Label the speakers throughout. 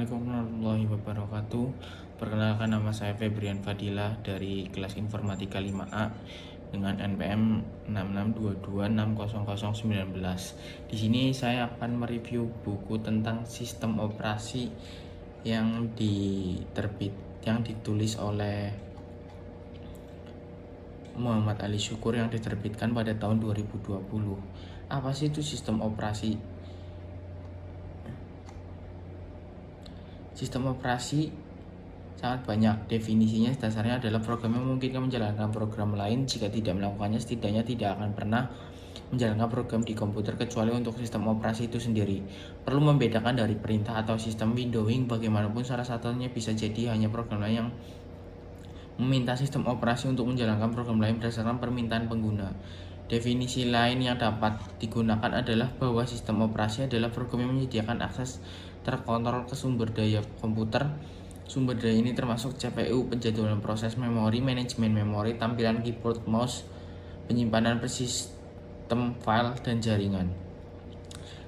Speaker 1: Assalamualaikum warahmatullahi wabarakatuh. Perkenalkan, nama saya Febrian Fadilah dari kelas Informatika 5A dengan NPM 6622600019. Di sini saya akan mereview buku tentang sistem operasi yang ditulis oleh Muhammad Ali Syukur yang diterbitkan pada tahun 2020. Apa sih itu sistem operasi? Sistem operasi sangat banyak. Definisinya dasarnya adalah program yang memungkinkan menjalankan program lain. Jika tidak melakukannya, setidaknya tidak akan pernah menjalankan program di komputer kecuali untuk sistem operasi itu sendiri. Perlu membedakan dari perintah atau sistem windowing. Bagaimanapun salah satunya bisa jadi hanya program lain yang meminta sistem operasi untuk menjalankan program lain berdasarkan permintaan pengguna. Definisi lain yang dapat digunakan adalah bahwa sistem operasi adalah program yang menyediakan akses terkontrol ke sumber daya komputer. Sumber daya ini termasuk CPU, penjadwalan proses memori, manajemen memori, tampilan keyboard, mouse, penyimpanan sistem file, dan jaringan.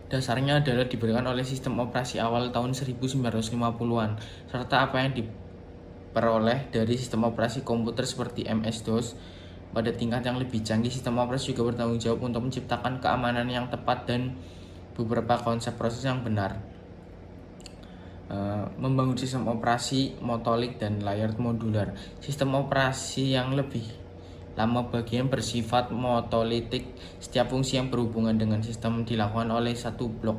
Speaker 1: Dasarnya adalah diberikan oleh sistem operasi awal tahun 1950-an, serta apa yang diperoleh dari sistem operasi komputer seperti MS-DOS. Pada tingkat yang lebih canggih, sistem operasi juga bertanggung jawab untuk menciptakan keamanan yang tepat dan beberapa konsep proses yang benar. Membangun sistem operasi motolik dan layar modular. Sistem operasi yang lebih lama bagian bersifat monolitik. Setiap fungsi yang berhubungan dengan sistem dilakukan oleh satu blok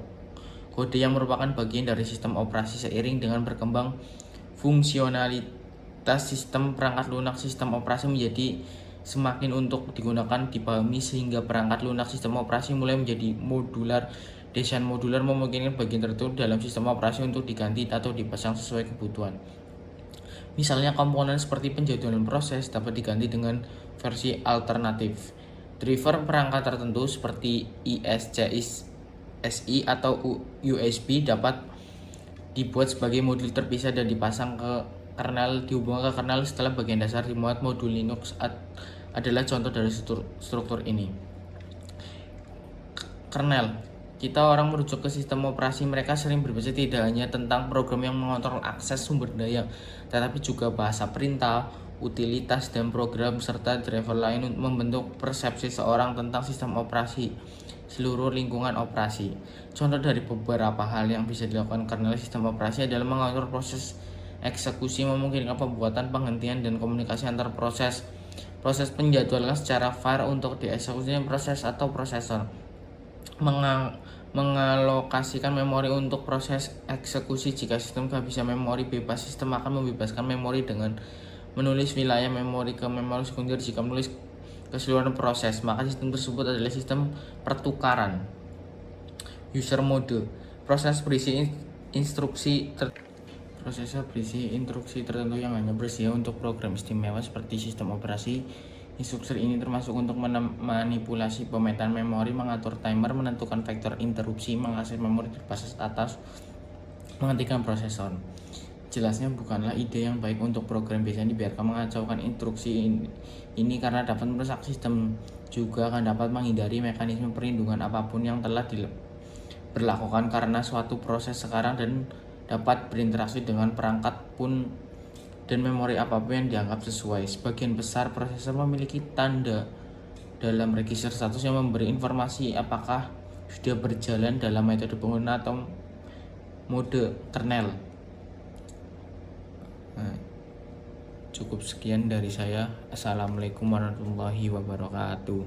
Speaker 1: kode yang merupakan bagian dari sistem operasi. Seiring dengan berkembang fungsionalitas sistem perangkat lunak, sistem operasi menjadi semakin untuk digunakan dipahami sehingga perangkat lunak sistem operasi mulai menjadi modular. Desain modular memungkinkan bagian tertentu dalam sistem operasi untuk diganti atau dipasang sesuai kebutuhan. Misalnya komponen seperti penjadwalan proses dapat diganti dengan versi alternatif. Driver perangkat tertentu seperti ISC-SI atau USB dapat dibuat sebagai modul terpisah dan dipasang ke kernel, dihubungkan ke kernel setelah bagian dasar dimuat. Modul Linux adalah contoh dari struktur ini. Kernel. Kita orang merujuk ke sistem operasi, mereka sering berbicara tidak hanya tentang program yang mengontrol akses sumber daya, tetapi juga bahasa perintah, utilitas, dan program serta driver lain untuk membentuk persepsi seorang tentang sistem operasi, seluruh lingkungan operasi. Contoh dari beberapa hal yang bisa dilakukan kernel sistem operasi adalah mengatur proses eksekusi, memungkinkan pembuatan, penghentian, dan komunikasi antar proses. Proses penjadwalan secara file untuk dieksekusi proses atau prosesor. Mengalokasikan memori untuk proses eksekusi. Jika sistem kehabisan memori bebas, sistem akan membebaskan memori dengan menulis wilayah memori ke memori sekunder. Jika menulis keseluruhan proses, maka sistem tersebut adalah sistem pertukaran. User mode. Prosesor berisi instruksi tertentu yang hanya bersedia untuk program istimewa seperti sistem operasi. Instruksi ini termasuk untuk memanipulasi pemetaan memori, mengatur timer, menentukan vektor interupsi, mengakses memori berbasis atas, menghentikan prosesor. Jelasnya bukanlah ide yang baik untuk program, biasanya dibiarkan mengacaukan instruksi ini karena dapat merusak sistem. Juga akan dapat menghindari mekanisme perlindungan apapun yang telah diberlakukan karena suatu proses sekarang dan dapat berinteraksi dengan perangkat pun dan memori apapun yang dianggap sesuai. Sebagian besar prosesor memiliki tanda dalam register status yang memberi informasi apakah sudah berjalan dalam metode pengguna atau mode kernel. Cukup sekian dari saya. Assalamualaikum warahmatullahi wabarakatuh.